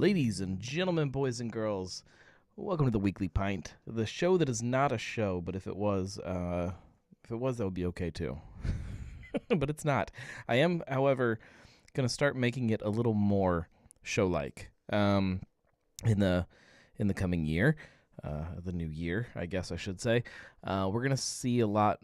Ladies and gentlemen, boys and girls, welcome to the Weekly Pint, the show that is not a show, but if it was, that would be okay too. But it's not. I am, however, going to start making it a little more show-like in the coming year, the new year, I guess I should say. We're going to see a lot.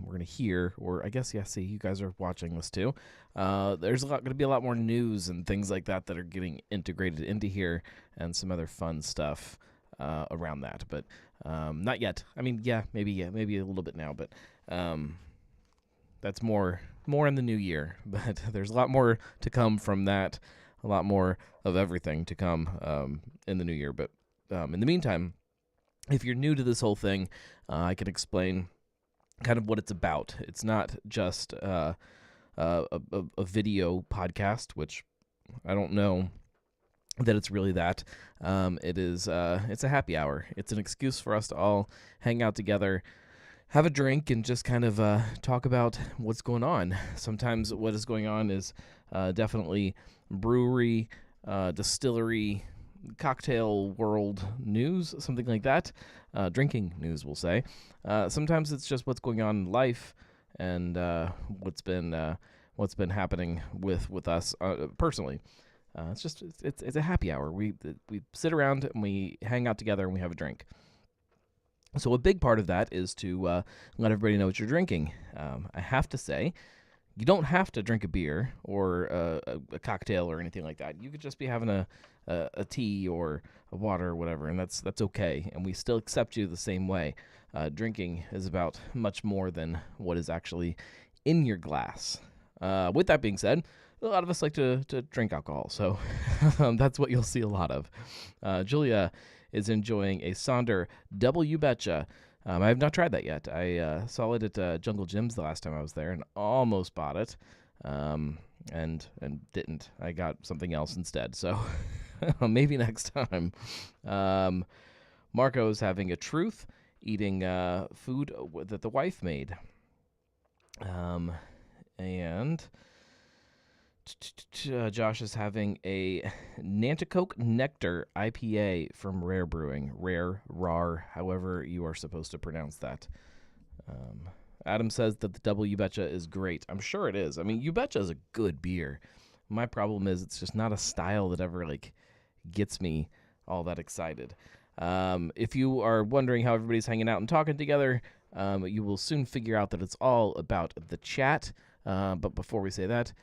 We're going to hear, or I guess, yeah, see, you guys are watching this too. There's going to be a lot more news and things like that that are getting integrated into here, and some other fun stuff around that. But not yet. I mean, maybe a little bit now, but that's more in the new year. But there's a lot more to come from that. A lot more of everything to come in the new year. But in the meantime, if you're new to this whole thing, I can explain kind of what it's about. It's not just a video podcast, which I don't know that it's really that. It's a happy hour. It's an excuse for us to all hang out together, have a drink, and just kind of talk about what's going on. Sometimes what is going on is definitely brewery, distillery, cocktail world news, something like that. Drinking news, we'll say. Sometimes it's just what's going on in life and what's been happening with us personally. It's a happy hour. We sit around and we hang out together and we have a drink. So a big part of that is to let everybody know what you're drinking. I have to say, you don't have to drink a beer or a cocktail or anything like that. You could just be having a tea or a water or whatever, and that's okay. And we still accept you the same way. Drinking is about much more than what is actually in your glass. With that being said, a lot of us like to drink alcohol, so that's what you'll see a lot of. Julia is enjoying a Sonder Double You Betcha. I have not tried that yet. I saw it at Jungle Jim's the last time I was there and almost bought it, and didn't. I got something else instead, so maybe next time. Marco's having a truth, eating food that the wife made. And Josh is having a Nanticoke Nectar IPA from Rare Brewing. Rar, however you are supposed to pronounce that. Adam says that the Double You Betcha is great. I'm sure it is. I mean, You Betcha is a good beer. My problem is it's just not a style that ever, gets me all that excited. If you are wondering how everybody's hanging out and talking together, you will soon figure out that it's all about the chat. But before we say that,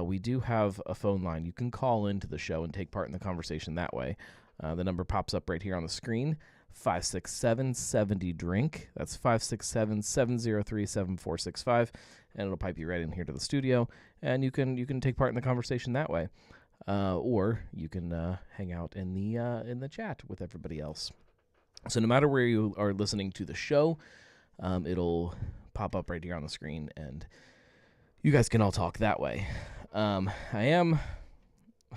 we do have a phone line. You can call into the show and take part in the conversation that way. The number pops up right here on the screen, 567-70-DRINK. That's 567-703-7465, and it'll pipe you right in here to the studio, and you can take part in the conversation that way. Or you can hang out in the chat with everybody else. So no matter where you are listening to the show, it'll pop up right here on the screen, and you guys can all talk that way. I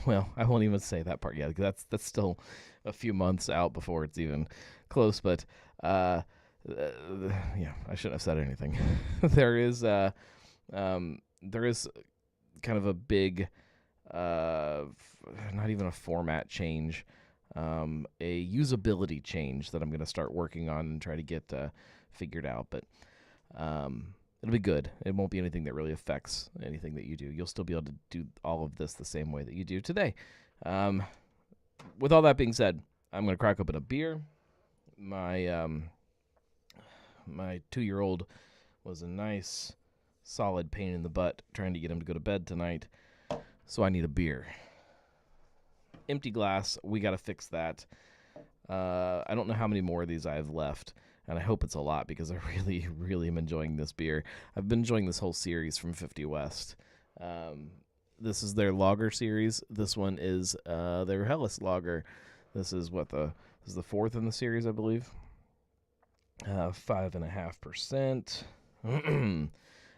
won't even say that part yet, because that's still a few months out before it's even close, but I shouldn't have said anything. There is kind of a big, not even a format change, a usability change that I'm going to start working on and try to get figured out, but it'll be good. It won't be anything that really affects anything that you do. You'll still be able to do all of this the same way that you do today. With all that being said, I'm going to crack open a beer. My 2-year-old was a nice, solid pain in the butt trying to get him to go to bed tonight, so I need a beer. Empty glass. We got to fix that. I don't know how many more of these I have left. And I hope it's a lot, because I really, really am enjoying this beer. I've been enjoying this whole series from 50 West. This is their lager series. This one is their Helles lager. This is the fourth in the series, I believe. 5.5%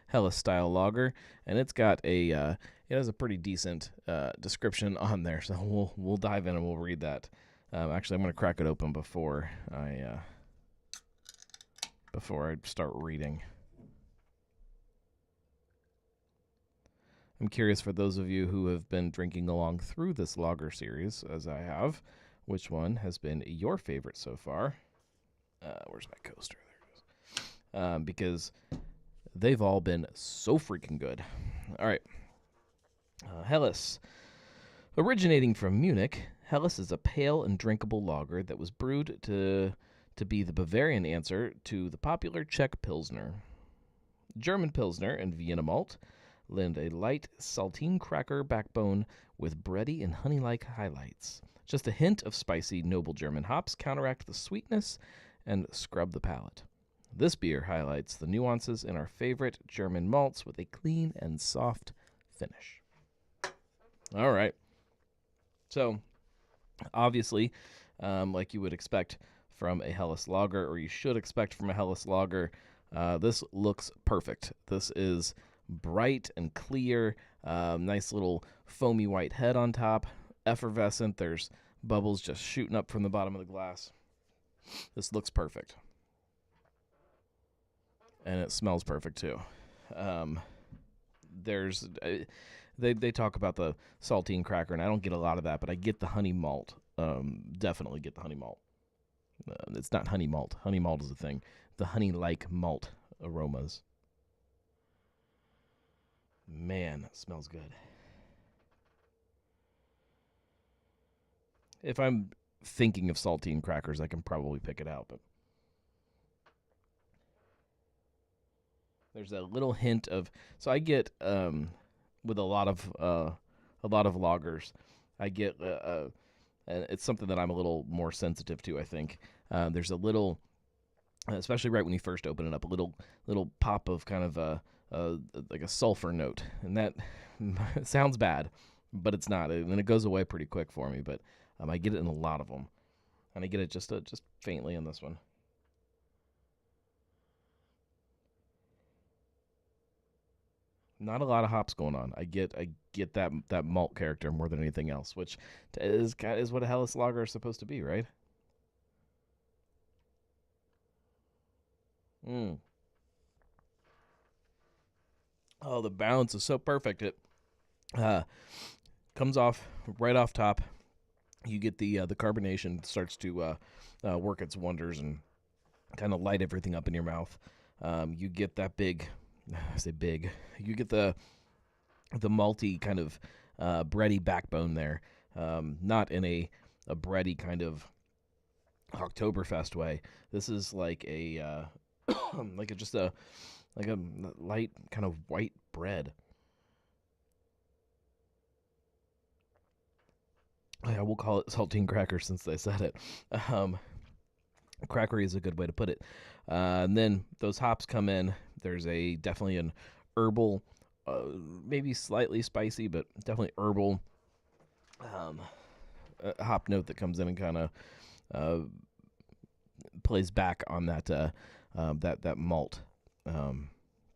Helles style lager, and it's got it has a pretty decent description on there. So we'll dive in and we'll read that. Actually, I'm going to crack it open before I start reading. I'm I'm curious, for those of you who have been drinking along through this lager series, as I have, which one has been your favorite so far? Where's my coaster? There it is. Because they've all been so freaking good. All right. Helles. Originating from Munich, Helles is a pale and drinkable lager that was brewed to be the Bavarian answer to the popular Czech Pilsner. German Pilsner and Vienna malt lend a light saltine cracker backbone with bready and honey-like highlights. Just a hint of spicy, noble German hops counteract the sweetness and scrub the palate. This beer highlights the nuances in our favorite German malts with a clean and soft finish. All right. So, obviously, like you would expect from a Helles lager, or you should expect from a Helles lager, this looks perfect. This is bright and clear, nice little foamy white head on top, effervescent. There's bubbles just shooting up from the bottom of the glass. This looks perfect. And it smells perfect too. They talk about the saltine cracker, and I don't get a lot of that, but I get the honey malt. Definitely get the honey malt. It's not honey malt. Honey malt is a thing. The honey-like malt aromas. Man, that smells good. If I'm thinking of saltine crackers, I can probably pick it out, but there's a little hint of. So I get with a lot of lagers, I get and it's something that I'm a little more sensitive to. I think there's a little, especially right when you first open it up, a little pop of kind of like a sulfur note, and that sounds bad, but it's not, and it goes away pretty quick for me. But I get it in a lot of them, and I get it just faintly in this one. Not a lot of hops going on. I get that malt character more than anything else, which is what a Helles lager is supposed to be, right? Mm. Oh, the balance is so perfect. It uh, comes off right off top. You get the carbonation starts to work its wonders and kind of light everything up in your mouth. You get that big. I say big. You get the malty kind of bready backbone there, not in a bready kind of Oktoberfest way. This is like a just a light kind of white bread. I will call it saltine cracker since they said it. Crackery is a good way to put it. And then those hops come in. There's definitely an herbal, maybe slightly spicy, but definitely herbal hop note that comes in and kind of plays back on that malt.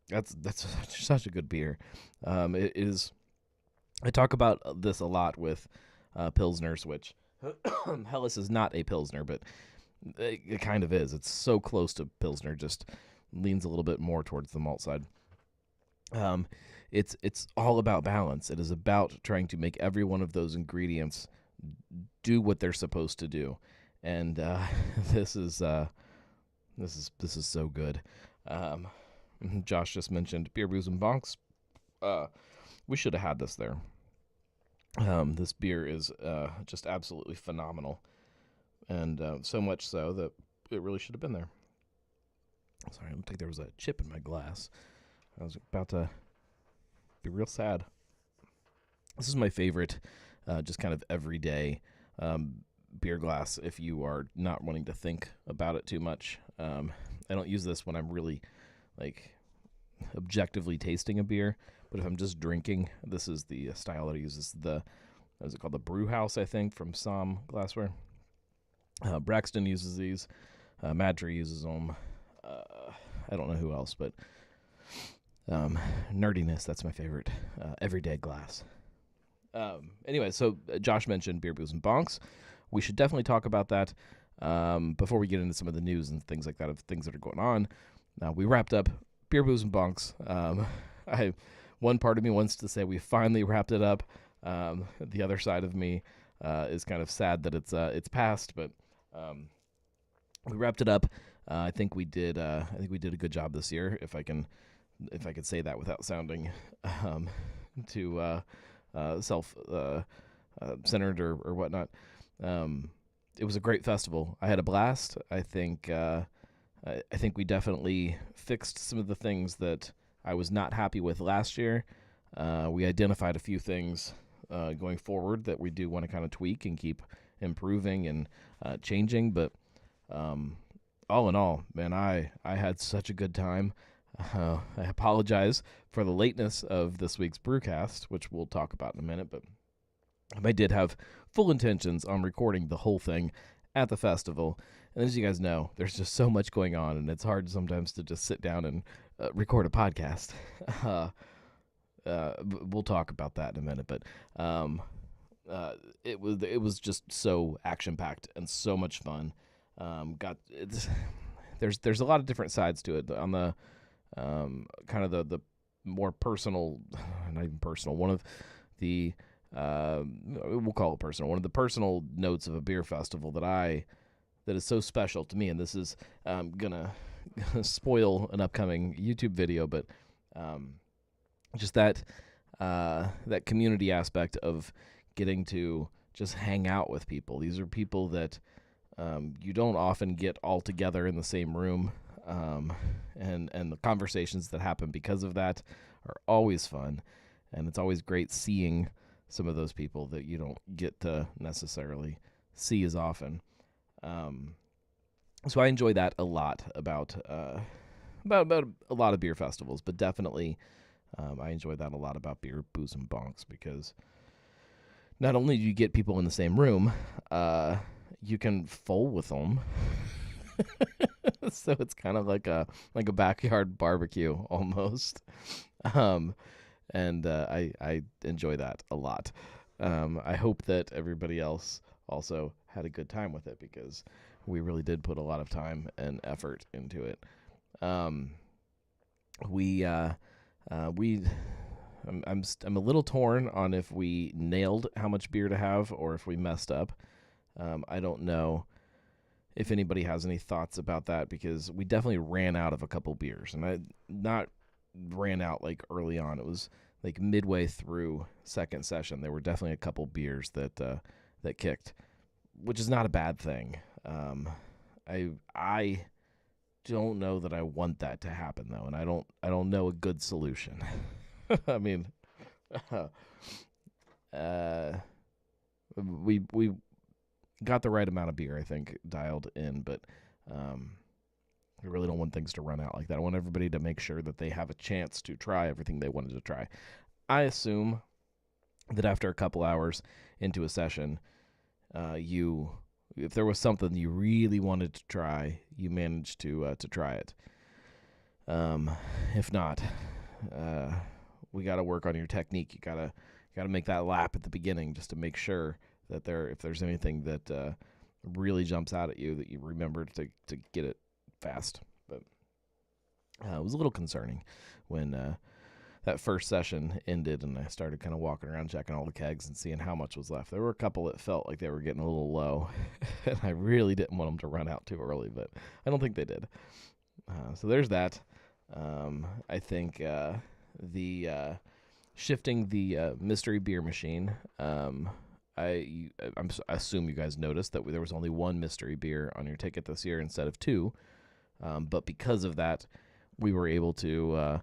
That's such a good beer. It is. I talk about this a lot with pilsners, which Helles is not a pilsner, but it kind of is. It's so close to pilsner, just leans a little bit more towards the malt side. It's all about balance. It is about trying to make every one of those ingredients do what they're supposed to do, and this is so good. Josh just mentioned Beer, Booze, and Bonks. We should have had this there. This beer is just absolutely phenomenal, and so much so that it really should have been there. Sorry, I don't think there was a chip in my glass. I was about to be real sad. This is my favorite, just kind of everyday beer glass if you are not wanting to think about it too much. I don't use this when I'm really, objectively tasting a beer, but if I'm just drinking, this is the style that I use. This is what is it called? The Brew House, I think, from Somm Glassware. Braxton uses these. Madry uses them. I don't know who else, but Nerdiness, that's my favorite everyday glass. Anyway, so Josh mentioned Beer, Booze, and Bonks. We should definitely talk about that before we get into some of the news and things like that of things that are going on. We wrapped up Beer, Booze, and Bonks. I one part of me wants to say we finally wrapped it up. The other side of me is kind of sad that it's past, but we wrapped it up. I think we did. I think we did a good job this year. If I could say that without sounding too self centered or whatnot. It was a great festival. I had a blast. I think we definitely fixed some of the things that I was not happy with last year. We identified a few things going forward that we do want to kind of tweak and keep improving and changing. But all in all, man, I had such a good time. I apologize for the lateness of this week's Brewcast, which we'll talk about in a minute, but I did have full intentions on recording the whole thing at the festival. And as you guys know, there's just so much going on, and it's hard sometimes to just sit down and record a podcast. We'll talk about that in a minute, but it was just so action-packed and so much fun. There's a lot of different sides to it. On the kind of the more personal, not even personal, one of the we'll call it personal. One of the personal notes of a beer festival that is so special to me, and this is gonna spoil an upcoming YouTube video, but just that community aspect of getting to just hang out with people. These are people that you don't often get all together in the same room, and the conversations that happen because of that are always fun, and it's always great seeing some of those people that you don't get to necessarily see as often. So I enjoy that a lot about a lot of beer festivals, but definitely I enjoy that a lot about Beer, Booze, and Bonks, because not only do you get people in the same room, you can fool with them. So it's kind of like a backyard barbecue almost. And I enjoy that a lot. I hope that everybody else also had a good time with it, because we really did put a lot of time and effort into it. I'm a little torn on if we nailed how much beer to have or if we messed up. I don't know if anybody has any thoughts about that, because we definitely ran out of a couple beers, and I not ran out like early on. It was like midway through second session. There were definitely a couple beers that kicked, which is not a bad thing. I don't know that I want that to happen though, and I don't know a good solution. I mean, we got the right amount of beer, I think, dialed in, but I really don't want things to run out like that. I want everybody to make sure that they have a chance to try everything they wanted to try. I assume that after a couple hours into a session, if there was something you really wanted to try, you managed to try it. If not, we got to work on your technique. You gotta make that lap at the beginning just to make sure that if there's anything that really jumps out at you, that you remember to get it fast. But it was a little concerning when that first session ended and I started kind of walking around checking all the kegs and seeing how much was left. There were a couple that felt like they were getting a little low, and I really didn't want them to run out too early, but I don't think they did. So there's that. I think the shifting the mystery beer machine, I assume you guys noticed that there was only one mystery beer on your ticket this year instead of two, but because of that, we were able to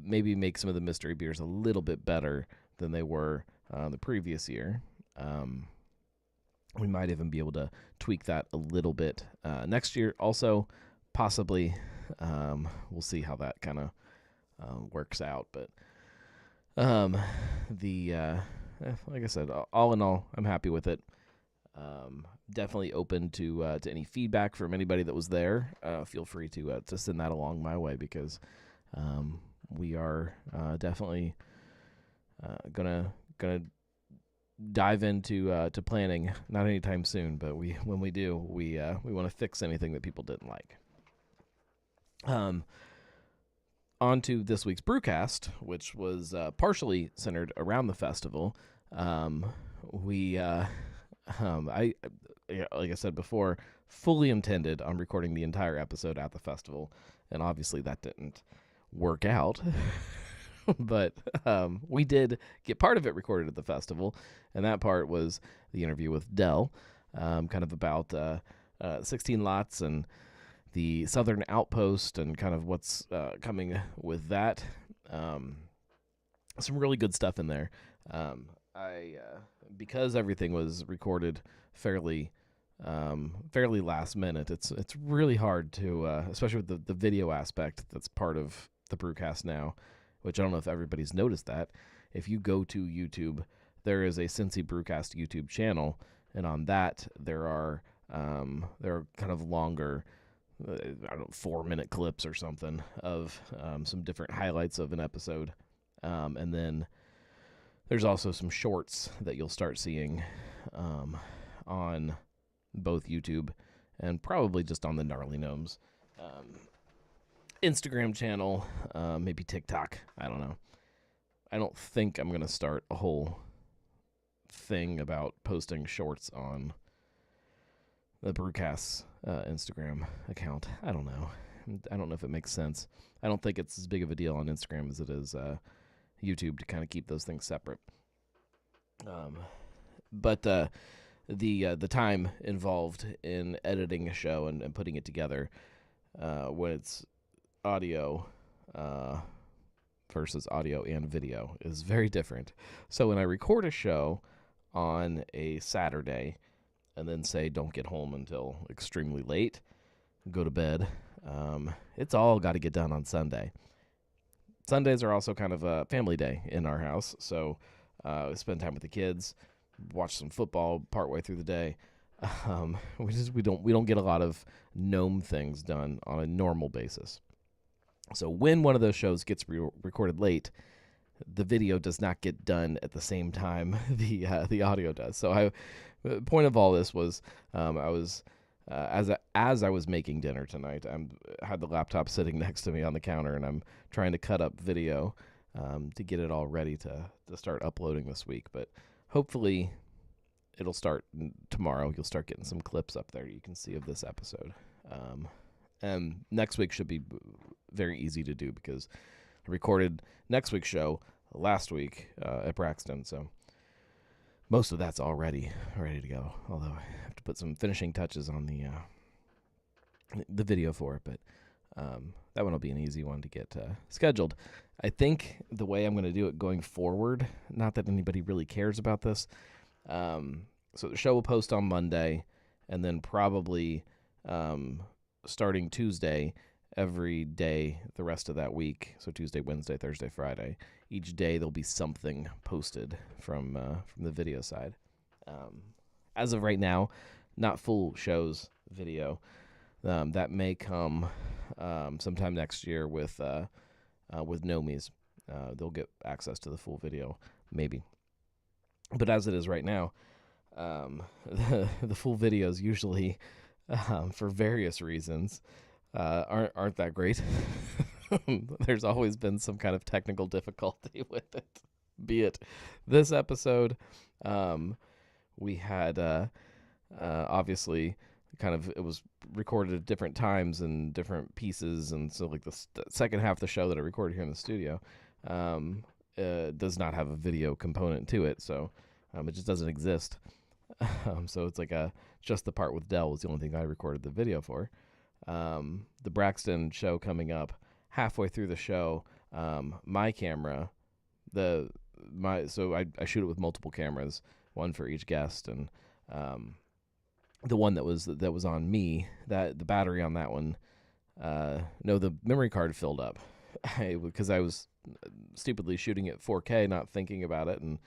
maybe make some of the mystery beers a little bit better than they were the previous year. We might even be able to tweak that a little bit next year also, possibly. We'll see how that kind of works out, but like I said, all in all, I'm happy with it. Definitely open to any feedback from anybody that was there. Feel free to send that along my way, because we are definitely gonna dive into to planning. Not anytime soon, but when we do, we want to fix anything that people didn't like. on to this week's Brewcast, which was partially centered around the festival. Like I said before, fully intended on recording the entire episode at the festival, and obviously that didn't work out. But we did get part of it recorded at the festival, and that part was the interview with Dell, kind of about 16 Lots and the Southern Outpost and kind of what's coming with that. Some really good stuff in there. Because everything was recorded fairly last minute, it's really hard to, especially with the video aspect that's part of the Brewcast now, which I don't know if everybody's noticed that. If you go to YouTube, there is a Cincy Brewcast YouTube channel, and on that there are kind of longer, 4-minute clips or something of some different highlights of an episode, and then there's also some shorts that you'll start seeing on both YouTube and probably just on the Gnarly Gnomes Instagram channel, maybe TikTok. I don't know. I don't think I'm going to start a whole thing about posting shorts on the Brewcast Instagram account. I don't know. I don't know if it makes sense. I don't think it's as big of a deal on Instagram as it is YouTube to kind of keep those things separate. But the time involved in editing a show and putting it together when it's audio versus audio and video is very different. So when I record a show on a Saturday and then say don't get home until extremely late, go to bed, it's all got to get done on Sunday. Sundays are also kind of a family day in our house, so we spend time with the kids, watch some football partway through the day. We don't get a lot of gnome things done on a normal basis. So when one of those shows gets recorded late, the video does not get done at the same time the audio does. So the point of all this was I was as I was making dinner tonight, I had the laptop sitting next to me on the counter, and I'm trying to cut up video to get it all ready to start uploading this week. But hopefully it'll start tomorrow. You'll start getting some clips up there you can see of this episode. And next week should be very easy to do because I recorded next week's show last week at Braxton, so most of that's already ready to go. Although I have to put some finishing touches on the video for it, but that one will be an easy one to get scheduled. I think the way I'm going to do it going forward, not that anybody really cares about this, so the show will post on Monday, and then probably starting Tuesday, every day the rest of that week, so Tuesday, Wednesday, Thursday, Friday, each day there'll be something posted from the video side. As of right now, not full shows video. That may come sometime next year with Nomies. They'll get access to the full video, maybe. But as it is right now, the full videos usually, for various reasons, aren't that great. There's always been some kind of technical difficulty with it. Be it this episode, we had obviously kind of, it was recorded at different times and different pieces, and so like the second half of the show that I recorded here in the studio does not have a video component to it, so it just doesn't exist. So it's like just the part with Dell was the only thing I recorded the video for. The Braxton show coming up, halfway through the show, my camera, so I shoot it with multiple cameras, one for each guest, and the one that was on me, that the battery on that one, the memory card filled up, because I was stupidly shooting at 4K, not thinking about it, and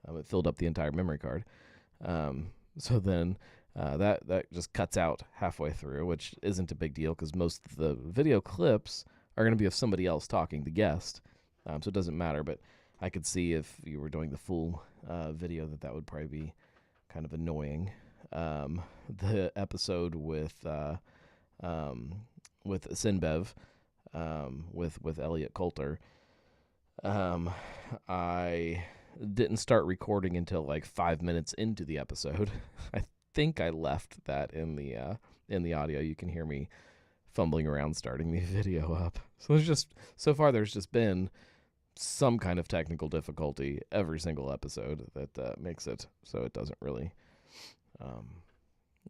it filled up the entire memory card. So then that just cuts out halfway through, which isn't a big deal because most of the video clips are going to be of somebody else talking, the guest. So it doesn't matter, but I could see if you were doing the full video that would probably be kind of annoying. The episode with Sinbev, with Elliot Coulter. I didn't start recording until like 5 minutes into the episode. I think I left that in the audio. You can hear me fumbling around starting the video up. So far there's just been some kind of technical difficulty every single episode that makes it so it doesn't really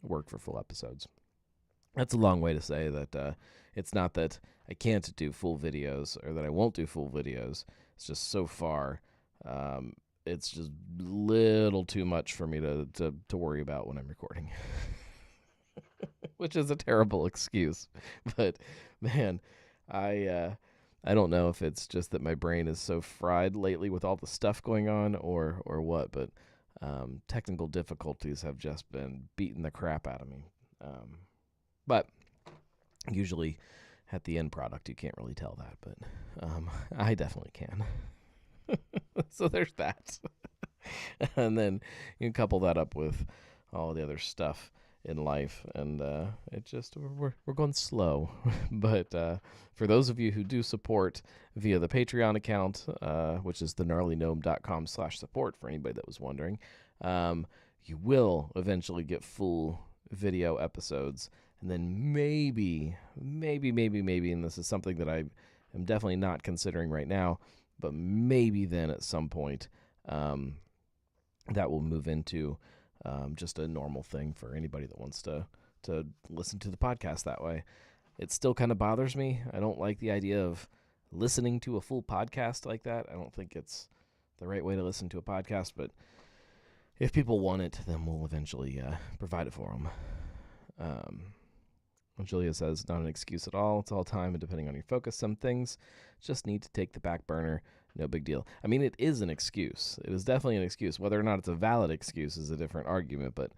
work for full episodes. That's a long way to say that it's not that I can't do full videos or that I won't do full videos. It's just so far, it's just a little too much for me to worry about when I'm recording, which is a terrible excuse. But man, I don't know if it's just that my brain is so fried lately with all the stuff going on or what, but technical difficulties have just been beating the crap out of me. But usually at the end product, you can't really tell that, but I definitely can. So there's that. And then you can couple that up with all the other stuff in life, and it just we're going slow. But for those of you who do support via the Patreon account, which is thegnarlygnome.com/support for anybody that was wondering, you will eventually get full video episodes. And then maybe, and this is something that I am definitely not considering right now, but maybe then at some point that will move into just a normal thing for anybody that wants to listen to the podcast that way. It still kind of bothers me. I don't like the idea of listening to a full podcast like that. I don't think it's the right way to listen to a podcast, but if people want it, then we'll eventually provide it for them. Julia says, not an excuse at all. It's all time, and depending on your focus, some things just need to take the back burner. No big deal. I mean, it is an excuse. It is definitely an excuse. Whether or not it's a valid excuse is a different argument, but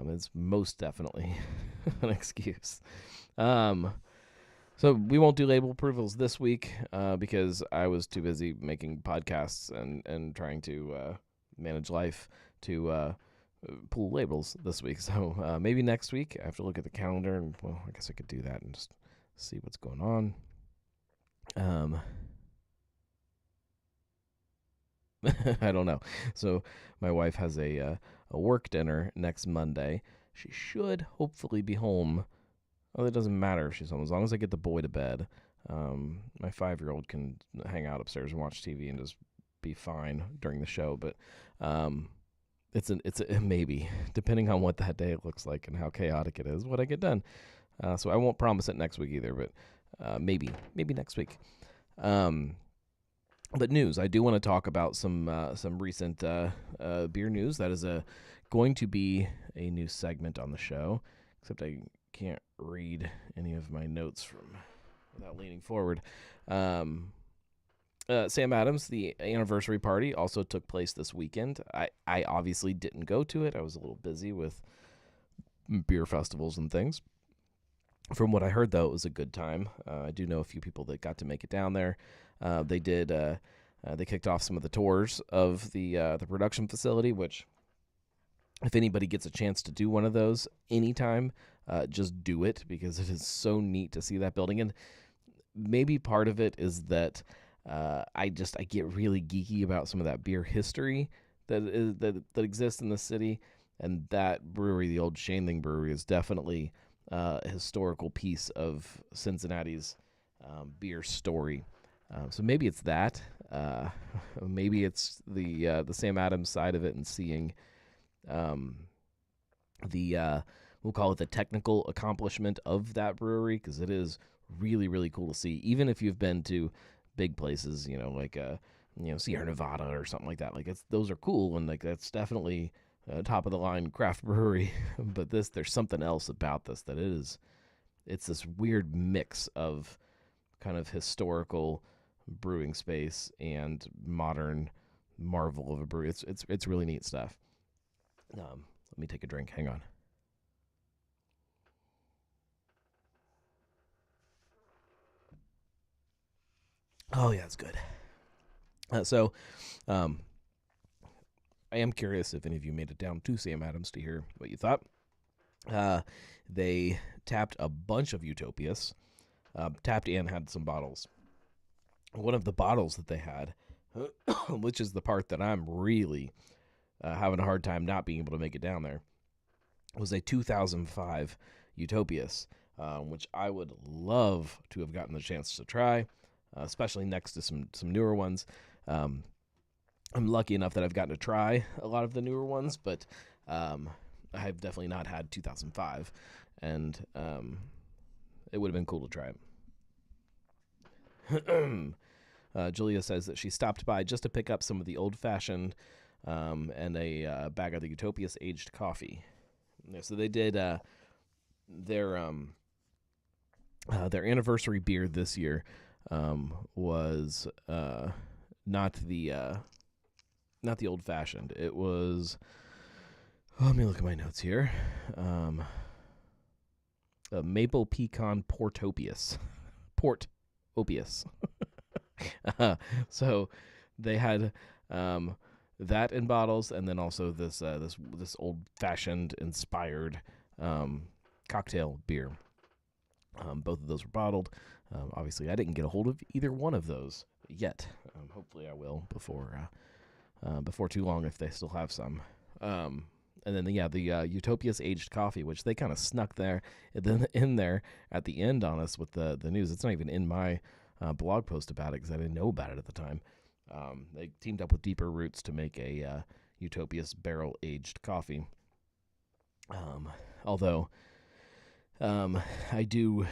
it's most definitely an excuse. So we won't do label approvals this week because I was too busy making podcasts and trying to manage life to pull labels this week. So maybe next week I have to look at the calendar, and well, I guess I could do that and just see what's going on. I don't know. So my wife has a work dinner next Monday. She should hopefully be home. Well, it doesn't matter if she's home as long as I get the boy to bed. My 5-year-old can hang out upstairs and watch TV and just be fine during the show, but it's a maybe, depending on what that day looks like and how chaotic it is, what I get done. So I won't promise it next week either, but maybe next week. But news, I do want to talk about some recent beer news. That is going to be a new segment on the show, except I can't read any of my notes without leaning forward. Sam Adams, the anniversary party, also took place this weekend. I obviously didn't go to it. I was a little busy with beer festivals and things. From what I heard, though, it was a good time. I do know a few people that got to make it down there. They kicked off some of the tours of the production facility, which, if anybody gets a chance to do one of those anytime, just do it, because it is so neat to see that building. And maybe part of it is that I get really geeky about some of that beer history that exists in the city, and that brewery, the old Shanling Brewery, is definitely a historical piece of Cincinnati's beer story. So maybe it's that. Maybe it's the Sam Adams side of it, and seeing we'll call it the technical accomplishment of that brewery, because it is really, really cool to see. Even if you've been to big places, like Sierra Nevada or something like that, those are cool, and that's definitely top of the line craft brewery. But there's something else about this that it's this weird mix of kind of historical brewing space and modern marvel of a brewery. It's really neat stuff. Let me take a drink. Hang on. Oh yeah, it's good. So I am curious if any of you made it down to Sam Adams to hear what you thought. They tapped a bunch of Utopias. tapped and had some bottles. One of the bottles that they had, which is the part that I'm really having a hard time not being able to make it down there, was a 2005 Utopias, which I would love to have gotten the chance to try, especially next to some newer ones. I'm lucky enough that I've gotten to try a lot of the newer ones, but I've definitely not had 2005, and it would have been cool to try it. Julia says that she stopped by just to pick up some of the old-fashioned and a bag of the Utopias aged coffee. Yeah, so they did their anniversary beer this year was not the old-fashioned. It was, let me look at my notes here. Maple Pecan Portopius. So they had that in bottles, and then also this old-fashioned inspired cocktail beer. Both of those were bottled. Obviously, I didn't get a hold of either one of those yet. Hopefully, I will before too long if they still have some. And then the Utopias aged coffee, which they kind of snuck there in there at the end on us with the news. It's not even in my blog post about it because I didn't know about it at the time. They teamed up with Deeper Roots to make a Utopias barrel aged coffee. Although I do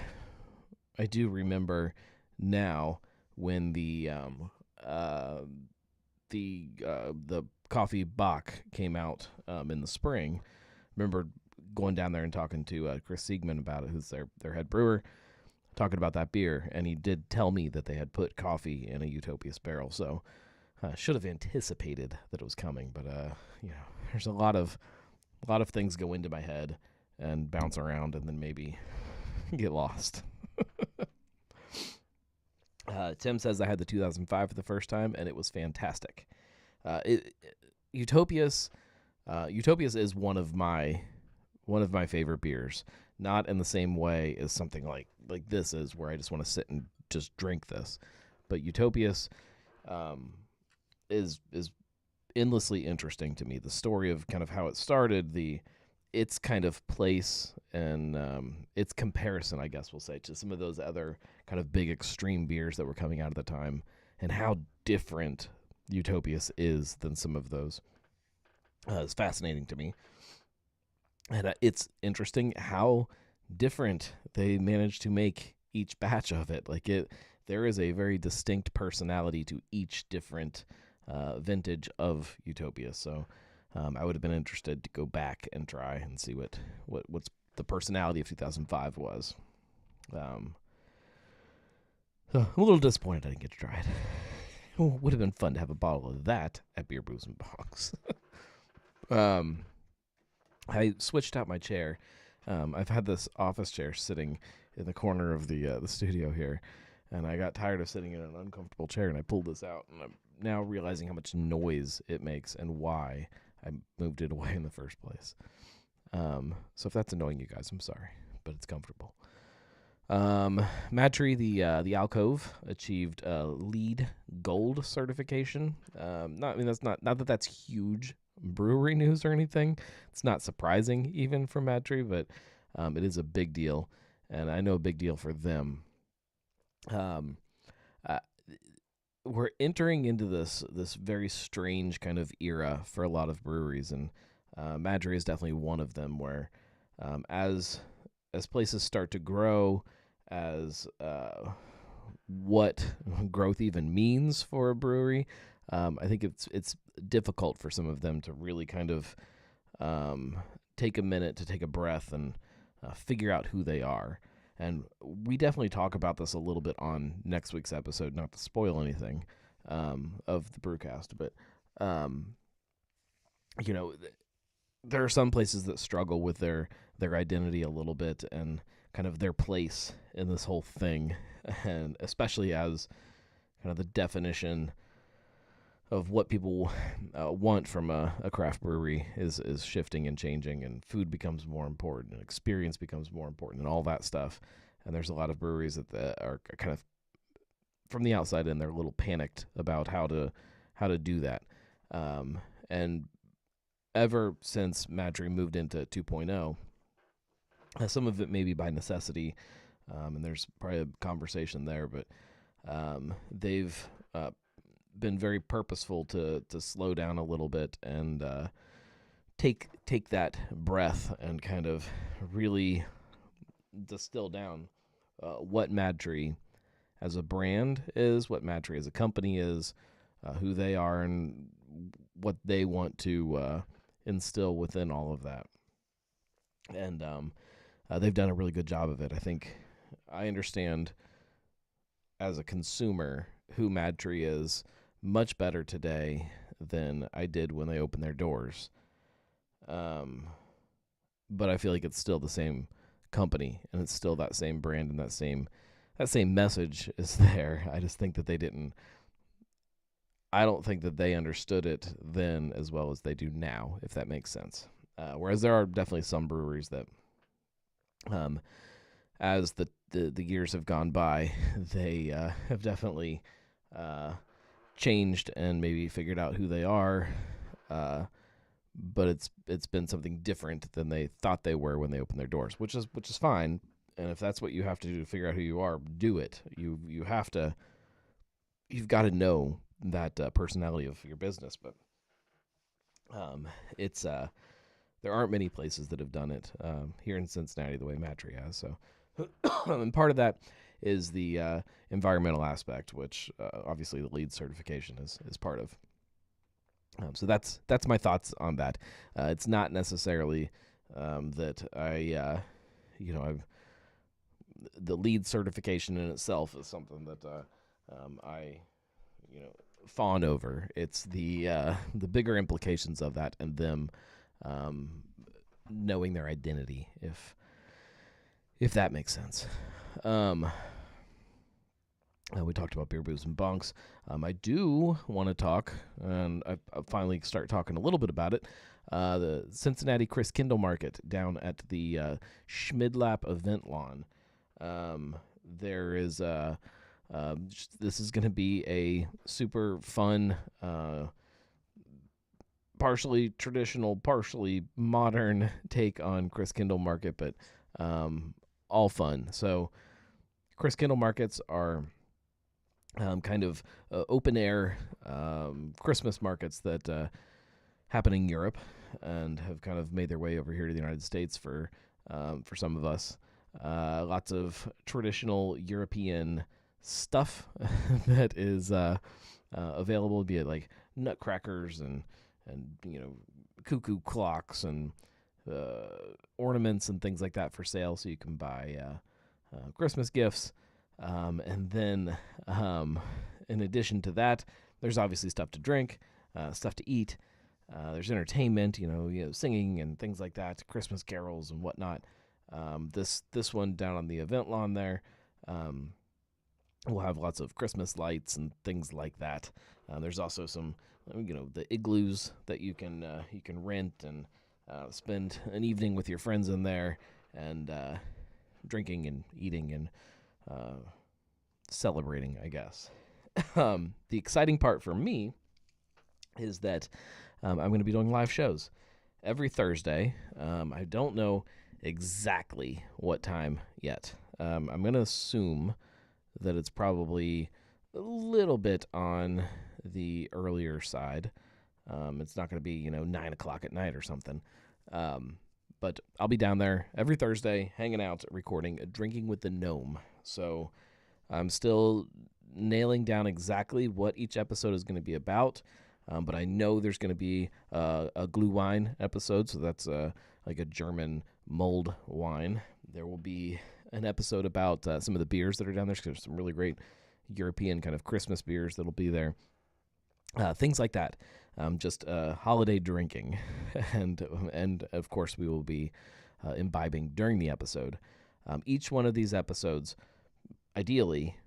remember now when the coffee Bach came out in the spring. Remember going down there and talking to Chris Siegman about it, who's their head brewer, talking about that beer, and he did tell me that they had put coffee in a Utopias barrel. So should have anticipated that it was coming, but there's a lot of things go into my head and bounce around, and then maybe get lost. Tim says I had the 2005 for the first time, and it was fantastic. Utopias is one of my favorite beers. Not in the same way as something like this is, where I just want to sit and just drink this. But Utopias is endlessly interesting to me. The story of kind of how it started, its kind of place, and its comparison, I guess we'll say, to some of those other kind of big extreme beers that were coming out at the time, and how different Utopias is than some of those. It's fascinating to me. And it's interesting how different they managed to make each batch of it. There is a very distinct personality to each different vintage of Utopia. So I would have been interested to go back and try and see what's the personality of 2005 was. I'm a little disappointed I didn't get to try it. It would have been fun to have a bottle of that at Beer Brews and Box. I switched out my chair. I've had this office chair sitting in the corner of the studio here, and I got tired of sitting in an uncomfortable chair, and I pulled this out, and I'm now realizing how much noise it makes and why I moved it away in the first place. So if that's annoying you guys, I'm sorry, but it's comfortable. Madtree, the alcove, achieved LEED Gold certification. Not that that's huge brewery news or anything. It's not surprising even for Madtree, but it is a big deal, and I know a big deal for them. We're entering into this very strange kind of era for a lot of breweries, and Madtree is definitely one of them, where as places start to grow, as what growth even means for a brewery, I think it's difficult for some of them to really kind of take a minute to take a breath and figure out who they are. And we definitely talk about this a little bit on next week's episode, not to spoil anything of the Brewcast, but there are some places that struggle with their identity a little bit and kind of their place in this whole thing, and especially as kind of the definition of what people want from a craft brewery is shifting and changing, and food becomes more important, and experience becomes more important, and all that stuff. and there's a lot of breweries that are kind of from the outside in, they're a little panicked about how to do that. And ever since Madry moved into 2.0, some of it maybe by necessity, and there's probably a conversation there, but they've been very purposeful to slow down a little bit and take that breath and kind of really distill down what Madry as a brand is, what Madry as a company is, who they are, and what they want to instill within all of that. And they've done a really good job of it. I think I understand as a consumer who Madry is much better today than I did when they opened their doors. But I feel like it's still the same company, and it's still that same brand, and that same message is there. I just think that they didn't. I don't think that they understood it then as well as they do now, if that makes sense. Whereas there are definitely some breweries that, as the years have gone by, they have definitely changed and maybe figured out who they are. But it's been something different than they thought they were when they opened their doors, which is fine. And if that's what you have to do to figure out who you are, do it. You've got to know that personality of your business. But it's there aren't many places that have done it here in Cincinnati the way Madry has. So, and part of that is the environmental aspect, which obviously the LEED certification is part of. So that's my thoughts on that. It's not necessarily that I've the LEED certification in itself is something that I fawn over. It's the bigger implications of that and them knowing their identity, if that makes sense. We talked about beer, booze, and bunks. I do want to talk, and I finally start talking a little bit about it. The Cincinnati Christkindl Market down at the Schmidlap event lawn. There is this is going to be a super fun, partially traditional, partially modern take on Christkindl Market, but all fun. So Christkindl markets are kind of open air Christmas markets that happen in Europe and have kind of made their way over here to the United States for some of us. Lots of traditional European stuff that is available, be it like nutcrackers and cuckoo clocks and ornaments and things like that for sale, so you can buy Christmas gifts. And then in addition to that, there's obviously stuff to drink, stuff to eat. There's entertainment, singing and things like that, Christmas carols and whatnot. This one down on the event lawn there, we'll have lots of Christmas lights and things like that. There's also some, the igloos that you can rent and spend an evening with your friends in there and drinking and eating and celebrating, I guess. The exciting part for me is that I'm going to be doing live shows every Thursday. I don't know exactly what time yet. I'm going to assume that it's probably a little bit on the earlier side. It's not going to be 9 o'clock at night or something. But I'll be down there every Thursday, hanging out, recording Drinking with the Gnome. So I'm still nailing down exactly what each episode is going to be about. But I know there's going to be a Glühwein episode, so that's like a German mulled wine. There will be an episode about some of the beers that are down there. There's some really great European kind of Christmas beers that'll be there. Things like that. Just holiday drinking. And of course, we will be imbibing during the episode. Each one of these episodes, ideally,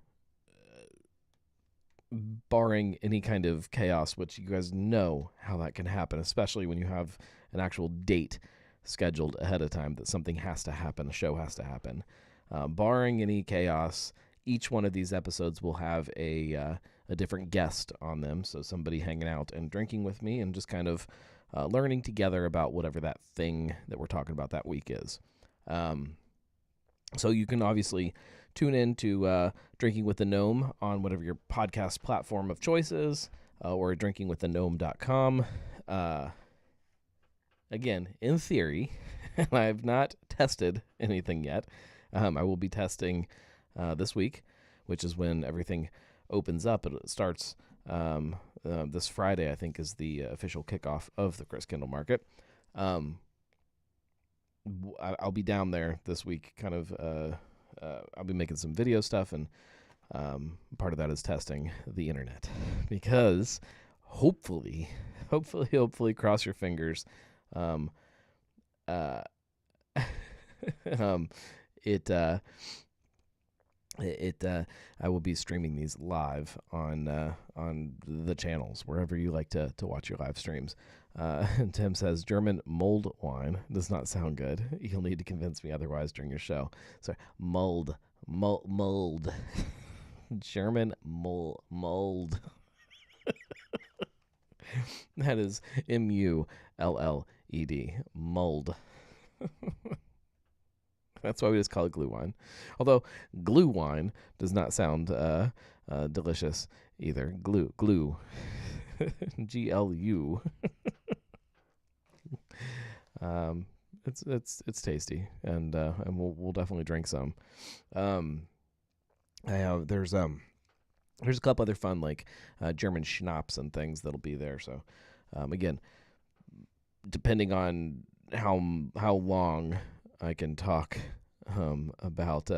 barring any kind of chaos, which you guys know how that can happen, especially when you have an actual date scheduled ahead of time that something has to happen, a show has to happen. barring any chaos, each one of these episodes will have a different guest on them. So somebody hanging out and drinking with me and just kind of learning together about whatever that thing that we're talking about that week is. So you can obviously tune in to Drinking with the Gnome on whatever your podcast platform of choice is, or drinkingwiththegnome.com. Again, in theory, and I have not tested anything yet. I will be testing this week, which is when everything opens up. It starts this Friday, I think, is the official kickoff of the Chris Kindle Market. I'll be down there this week, kind of. I'll be making some video stuff, and part of that is testing the internet, because hopefully, cross your fingers. I will be streaming these live on the channels wherever you like to watch your live streams. And Tim says German mulled wine does not sound good. You'll need to convince me otherwise during your show. Sorry, mulled, German mulled. That is MULLED, mulled. That's why we just call it glue wine. Although glue wine does not sound delicious either. Glue, GLU. It's tasty, and we'll definitely drink some. There's a couple other fun like German schnapps and things that'll be there. So again, depending on how long I can talk about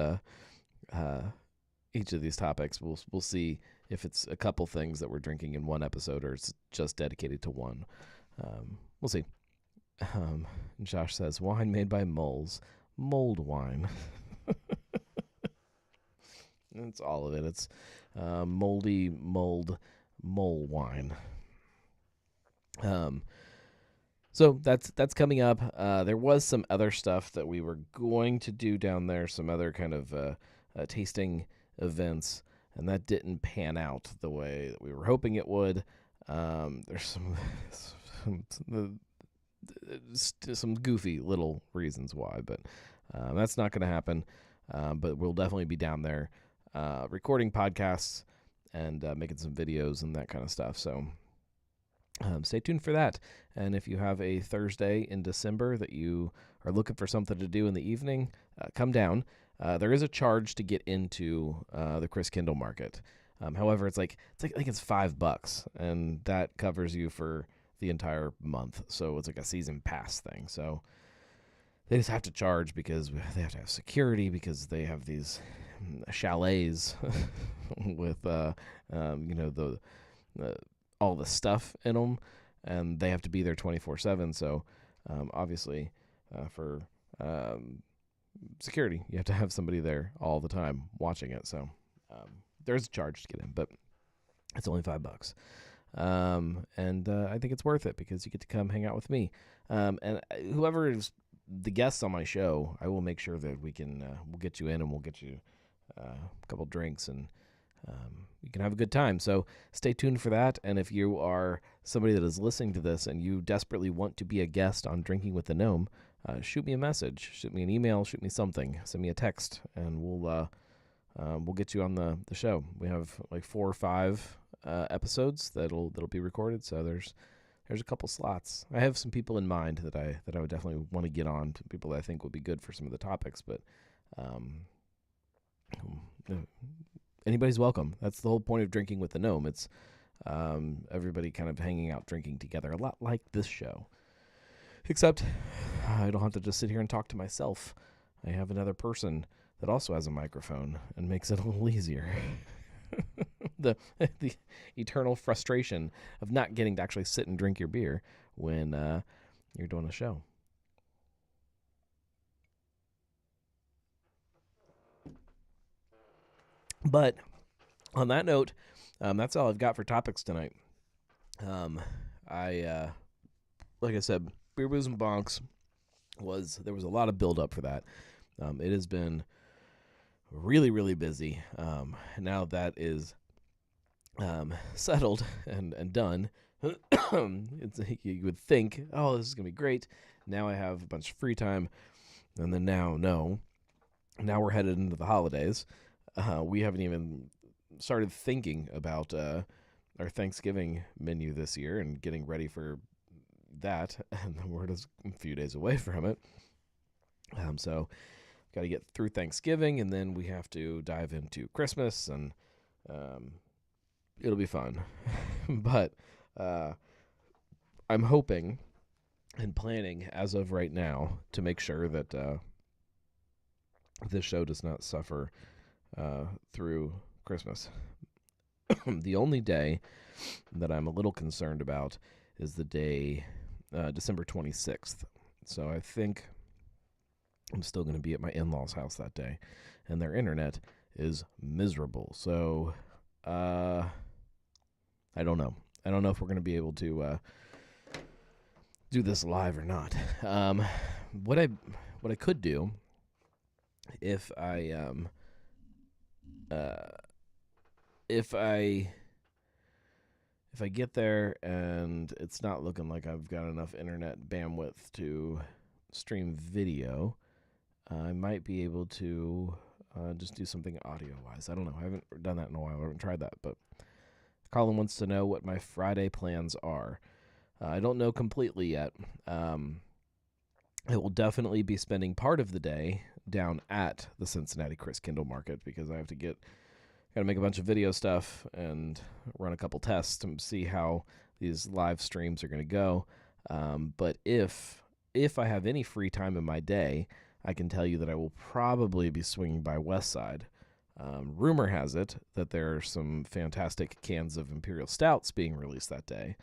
each of these topics, we'll see if it's a couple things that we're drinking in one episode or it's just dedicated to one. We'll see. Josh says wine made by moles, mulled wine. It's all of it. It's moldy, mulled, mole wine. So that's coming up. There was some other stuff that we were going to do down there, some other kind of tasting events, and that didn't pan out the way that we were hoping it would. There's some goofy little reasons why, but that's not going to happen. But we'll definitely be down there recording podcasts and making some videos and that kind of stuff. So stay tuned for that. And if you have a Thursday in December that you are looking for something to do in the evening, come down. There is a charge to get into the Chris Kindle Market. However, I think it's $5, and that covers you for the entire month. So it's like a season pass thing. So they just have to charge because they have to have security, because they have these chalets with all the stuff in them, and they have to be there 24/7. So obviously for security, you have to have somebody there all the time watching it. So there's a charge to get in, but it's only $5. And I think it's worth it because you get to come hang out with me. And whoever is the guests on my show, I will make sure that we'll get you in, and we'll get you a couple drinks, and you can have a good time. So stay tuned for that. And if you are somebody that is listening to this and you desperately want to be a guest on Drinking with the Gnome, shoot me a message, shoot me an email, shoot me something, send me a text, and we'll get you on the show. We have like 4 or 5 episodes that'll be recorded. So there's a couple slots. I have some people in mind that I would definitely want to get on, to people that I think would be good for some of the topics, but anybody's welcome. That's the whole point of Drinking with the Gnome. It's everybody kind of hanging out, drinking together, a lot like this show. Except I don't have to just sit here and talk to myself. I have another person that also has a microphone and makes it a little easier. the eternal frustration of not getting to actually sit and drink your beer when you're doing a show. But on that note, that's all I've got for topics tonight. Like I said, Beer Booze and Bonks there was a lot of build up for that. It has been really, really busy. Now that is settled and done, you would think, oh, this is going to be great. Now I have a bunch of free time. And then no. Now we're headed into the holidays. We haven't even started thinking about our Thanksgiving menu this year and getting ready for that. And we're just a few days away from it. So got to get through Thanksgiving, and then we have to dive into Christmas, and it'll be fun. But I'm hoping and planning as of right now to make sure that this show does not suffer through Christmas. The only day that I'm a little concerned about is the day December 26th. So I think I'm still going to be at my in-laws' house that day, and their internet is miserable. So I don't know. I don't know if we're going to be able to do this live or not. What I could do if I get there and it's not looking like I've got enough internet bandwidth to stream video, I might be able to just do something audio-wise. I don't know. I haven't done that in a while. I haven't tried that. But Colin wants to know what my Friday plans are. I don't know completely yet. I will definitely be spending part of the day down at the Cincinnati Christkindl Market because I have to got to make a bunch of video stuff and run a couple tests to see how these live streams are going to go. But if I have any free time in my day, I can tell you that I will probably be swinging by West Side. Rumor has it that there are some fantastic cans of Imperial Stouts being released that day.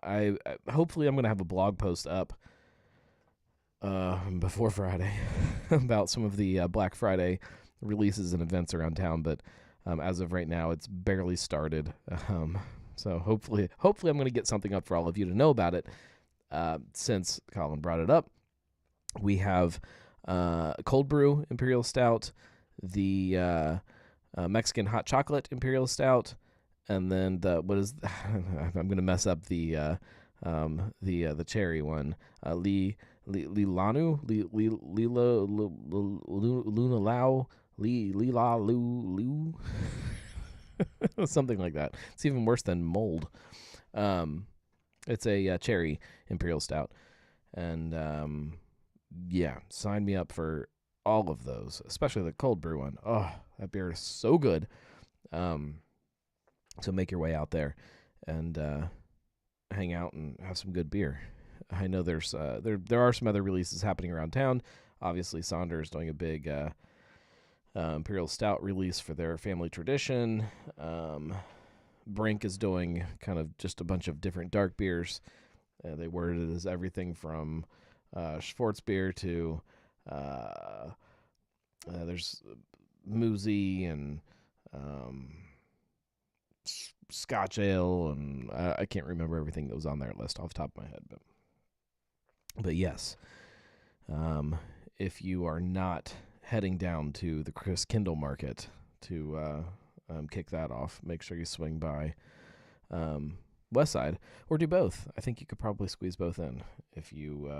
I hopefully I'm going to have a blog post up before Friday about some of the Black Friday releases and events around town, but as of right now, it's barely started. So hopefully I'm going to get something up for all of you to know about it. Since Colin brought it up, we have cold brew Imperial Stout, the Mexican hot chocolate Imperial Stout, and then I'm going to mess up the cherry one, Lilanu, Luna Lao, Lila Lu, something like that. It's even worse than mold. It's a cherry Imperial Stout, and yeah, sign me up for all of those, especially the cold brew one. Oh, that beer is so good. So make your way out there and hang out and have some good beer. I know there are some other releases happening around town. Obviously, Saunders doing a big Imperial Stout release for their family tradition. Brink is doing kind of just a bunch of different dark beers. They worded it as everything from Schwarzbier to there's Moozy and Scotch Ale, and I can't remember everything that was on that list off the top of my head. But yes, if you are not heading down to the Christkindl Market to kick that off, make sure you swing by West Side, or do both. I think you could probably squeeze both in if you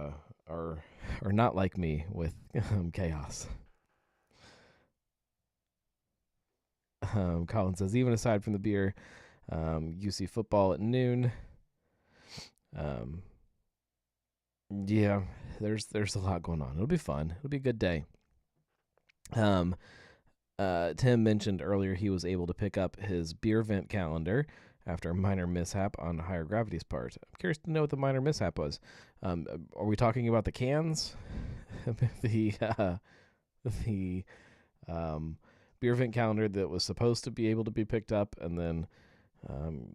are not like me with chaos. Colin says, even aside from the beer, UC football at noon. Yeah, there's a lot going on. It'll be fun. It'll be a good day. Tim mentioned earlier he was able to pick up his beer vent calendar after a minor mishap on Higher Gravity's part. I'm curious to know what the minor mishap was. Are we talking about the cans? the beer vent calendar that was supposed to be able to be picked up, and then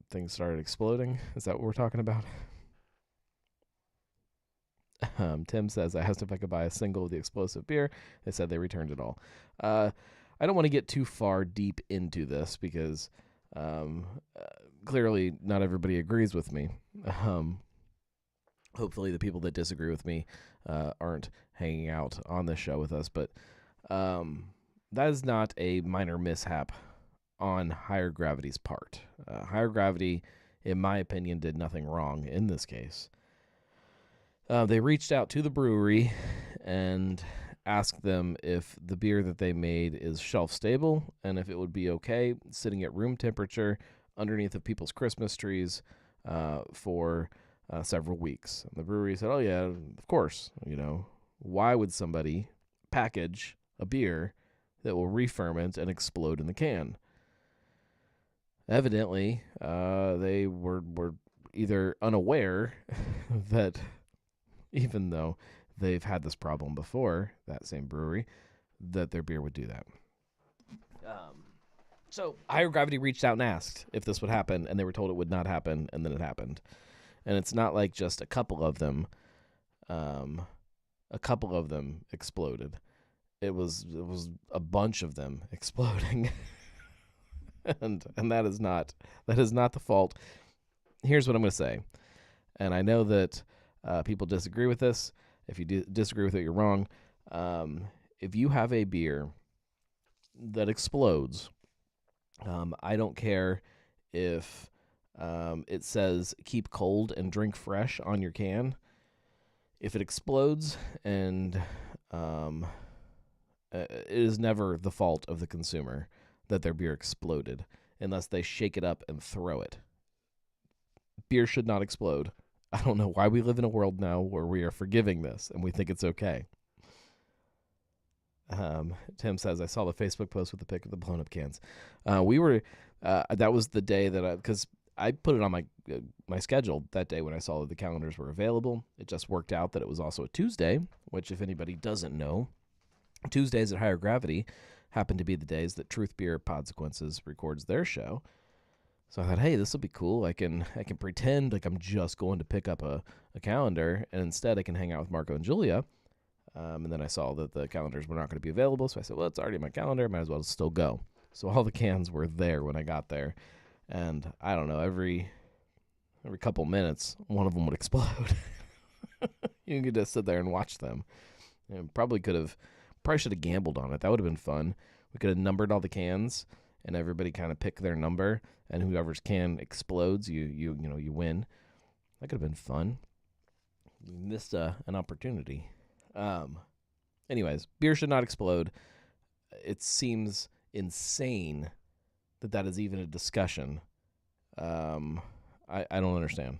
things started exploding? Is that what we're talking about? Tim says, I asked if I could buy a single of the explosive beer. They said they returned it all. I don't want to get too far deep into this because clearly not everybody agrees with me. Hopefully the people that disagree with me aren't hanging out on this show with us. But That is not a minor mishap on Higher Gravity's part. Higher Gravity, in my opinion, did nothing wrong in this case. They reached out to the brewery and asked them if the beer that they made is shelf stable and if it would be okay sitting at room temperature underneath of people's Christmas trees for several weeks. And the brewery said, "Oh yeah, of course. Why would somebody package a beer that will re-ferment and explode in the can?" Evidently, they were either unaware that even though they've had this problem before, that same brewery, that their beer would do that. So Higher Gravity reached out and asked if this would happen, and they were told it would not happen, and then it happened. And it's not like just a couple of them. A couple of them exploded. It was a bunch of them exploding, and that is not the fault. Here's what I'm going to say, and I know that people disagree with this. If you disagree with it, you're wrong. If you have a beer that explodes, I don't care if it says keep cold and drink fresh on your can. If it explodes and it is never the fault of the consumer that their beer exploded unless they shake it up and throw it. Beer should not explode. I don't know why we live in a world now where we are forgiving this and we think it's okay. Tim says, I saw the Facebook post with the pic of the blown up cans. That was the day that because I put it on my schedule that day when I saw that the calendars were available. It just worked out that it was also a Tuesday, which if anybody doesn't know, Tuesdays at Higher Gravity happen to be the days that Truth Beer Podsequences records their show. So I thought, hey, this will be cool. I can pretend like I'm just going to pick up a calendar, and instead I can hang out with Marco and Julia. And then I saw that the calendars were not going to be available, so I said, well, it's already in my calendar. Might as well still go. So all the cans were there when I got there. And I don't know, every couple minutes, one of them would explode. You could just sit there and watch them. And probably should have gambled on it. That would have been fun. We could have numbered all the cans, and everybody kind of pick their number, and whoever's can explodes, you win. That could have been fun. We missed an opportunity. Anyways, beer should not explode. It seems insane that is even a discussion. I don't understand.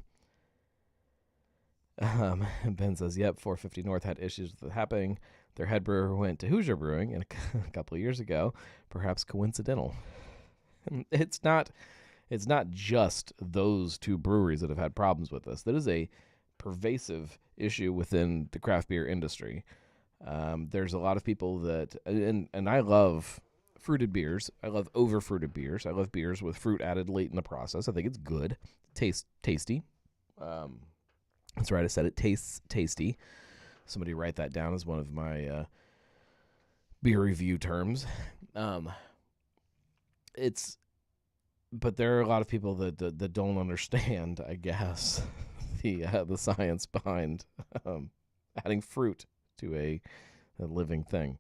Ben says, yep, 450 North had issues with it happening. Their head brewer went to Hoosier Brewing a couple of years ago. Perhaps coincidental. It's not just those two breweries that have had problems with this. That is a pervasive issue within the craft beer industry. There's a lot of people that, and I love fruited beers. I love over-fruited beers. I love beers with fruit added late in the process. I think it's good. Tasty. That's right, I said it tastes tasty. Somebody write that down as one of my beer review terms. But there are a lot of people that don't understand, I guess, the science behind adding fruit to a living thing.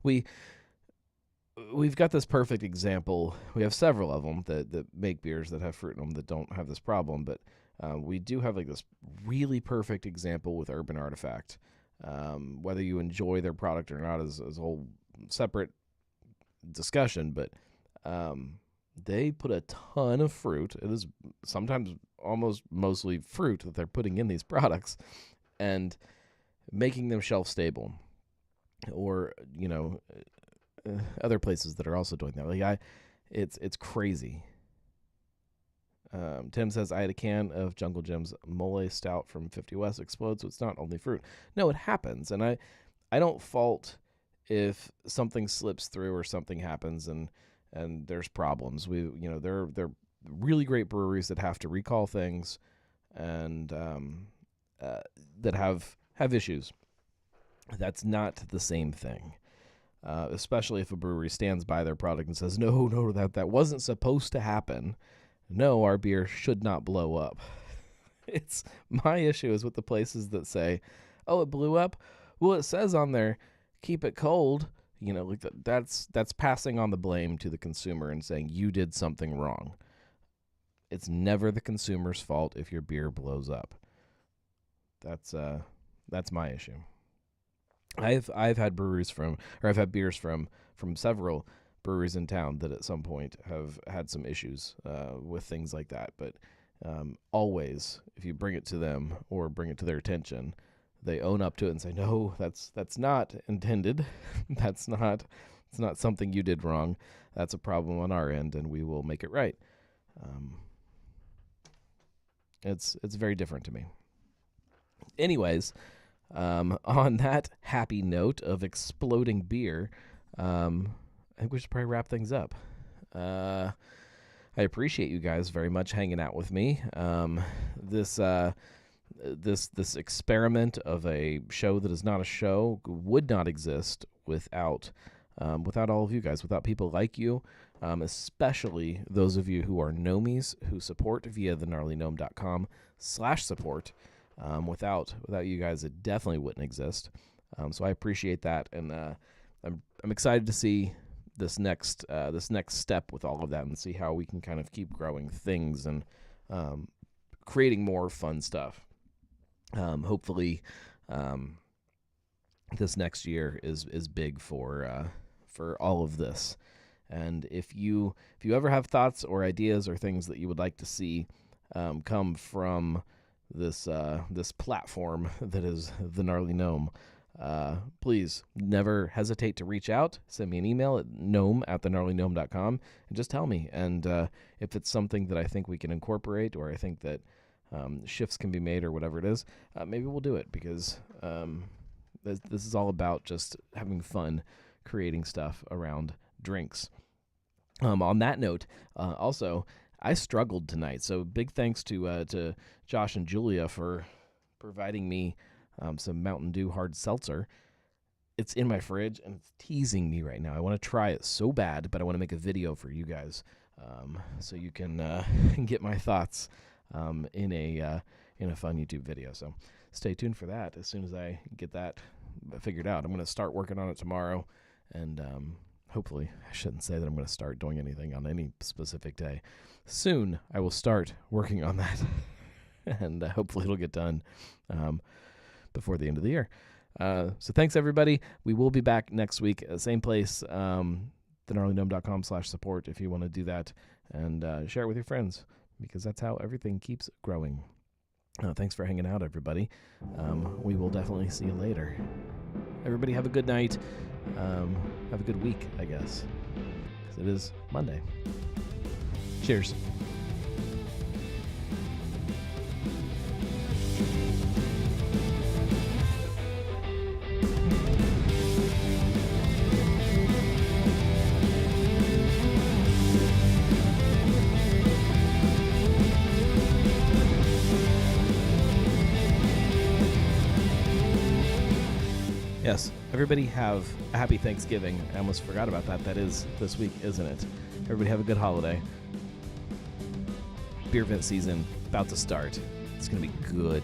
We've got this perfect example. We have several of them that make beers that have fruit in them that don't have this problem, but we do have like this really perfect example with Urban Artifact. Whether you enjoy their product or not is a whole separate discussion, but they put a ton of fruit. It is sometimes almost mostly fruit that they're putting in these products and making them shelf stable. Or, other places that are also doing that. It's crazy. Tim says, I had a can of Jungle Jim's Mole Stout from 50 West explode, so it's not only fruit. No, it happens, and I don't fault if something slips through or something happens and there's problems. They're really great breweries that have to recall things and that have issues. That's not the same thing. Especially if a brewery stands by their product and says, no, that wasn't supposed to happen. No, our beer should not blow up. It's my issue is with the places that say, oh, it blew up. Well, it says on there, keep it cold. Like that's passing on the blame to the consumer and saying you did something wrong. It's never the consumer's fault if your beer blows up. That's my issue. I've had I've had beers from several breweries in town that at some point have had some issues with things like that. But always, if you bring it to them or bring it to their attention, they own up to it and say, no, that's not intended. It's not something you did wrong. That's a problem on our end, and we will make it right. It's very different to me. Anyways, on that happy note of exploding beer, I think we should probably wrap things up. I appreciate you guys very much hanging out with me. This experiment of a show that is not a show would not exist without all of you guys, without people like you, especially those of you who are Gnomies who support via thegnarlygnome.com/support. Without you guys, it definitely wouldn't exist. So I appreciate that, and I'm excited to see this next step with all of that, and see how we can kind of keep growing things and creating more fun stuff. Hopefully, this next year is big for all of this. And if you ever have thoughts or ideas or things that you would like to see come from this platform that is the Gnarly Gnome, please never hesitate to reach out. Send me an email at gnome@thegnarlygnome.com and just tell me. And if it's something that I think we can incorporate, or I think that shifts can be made, or whatever it is, maybe we'll do it, because this is all about just having fun creating stuff around drinks. On that note, also, I struggled tonight, so big thanks to Josh and Julia for providing me some Mountain Dew hard seltzer. It's in my fridge, and it's teasing me right now. I want to try it so bad, but I want to make a video for you guys, so you can get my thoughts in a fun YouTube video. So stay tuned for that. As soon as I get that figured out, I'm going to start working on it tomorrow, and hopefully, I shouldn't say that I'm going to start doing anything on any specific day. Soon, I will start working on that, and hopefully it'll get done before the end of the year. So thanks, everybody. We will be back next week, same place, thegnarlygnome.com/support, if you want to do that, and share it with your friends, because that's how everything keeps growing. Thanks for hanging out, everybody. We will definitely see you later. Everybody have a good night. Have a good week, I guess, because it is Monday. Cheers. Yes, everybody have a happy Thanksgiving. I almost forgot about that. That is this week, isn't it? Everybody have a good holiday. Beer vent season about to start. It's going to be good.